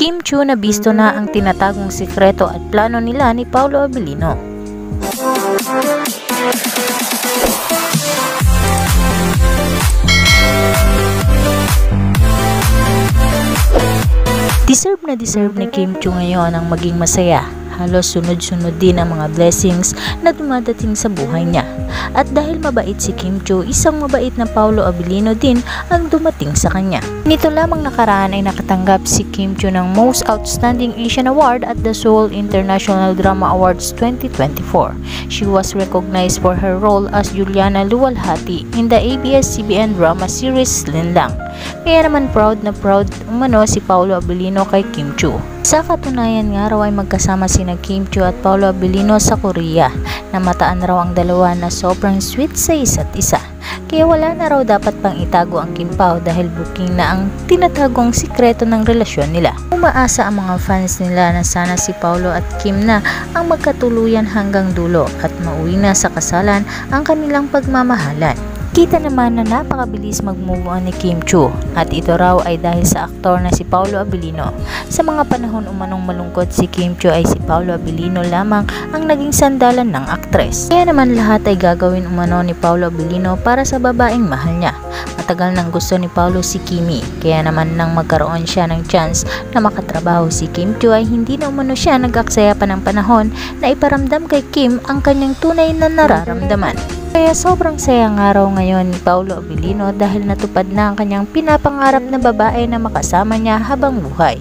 Kim Chiu na bisto na ang tinatagong sikreto at plano nila ni Paolo Abilino. Deserve ni Kim Chiu ngayon ang maging masaya. Halos sunod-sunod din ang mga blessings na dumadating sa buhay niya. At dahil mabait si Kim Chiu, isang mabait na Paolo Abilino din ang dumating sa kanya. Nito lamang nakaraan ay nakatanggap si Kim Chiu ng Most Outstanding Asian Award at the Seoul International Drama Awards 2024. She was recognized for her role as Juliana Luwalhati in the ABS-CBN drama series Linlang. Kaya naman proud na proud umano si Paolo Abilino kay Kim Chiu. Sa katunayan nga raw ay magkasama sina Kim Chiu at Paolo Abilino sa Korea. Namataan raw ang dalawa na sobrang sweet sa isa't isa. Kaya wala na raw dapat pang itago ang Kim Pao dahil booking na ang tinatagong sikreto ng relasyon nila. Umaasa ang mga fans nila na sana si Paolo at Kim na ang magkatuluyan hanggang dulo at mauwi na sa kasalan ang kanilang pagmamahalan. Kita naman na napakabilis mag-move on ni Kim Chiu at ito raw ay dahil sa aktor na si Paolo Abilino. Sa mga panahon umanong malungkot si Kim Chiu ay si Paolo Abilino lamang ang naging sandalan ng aktres. Kaya naman lahat ay gagawin umano ni Paolo Abilino para sa babaeng mahal niya. Matagal nang gusto ni Paolo si Kimi, kaya naman nang magkaroon siya ng chance na makatrabaho si Kim Chiu ay hindi na umano siya nag-aksaya pa ng panahon na iparamdam kay Kim ang kanyang tunay na nararamdaman. Kaya sobrang saya nga raw ngayon ni Paolo Abilino dahil natupad na ang kanyang pinapangarap na babae na makasama niya habang buhay.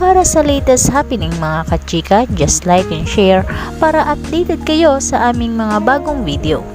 Para sa latest happening mga kachika, just like and share para updated kayo sa aming mga bagong video.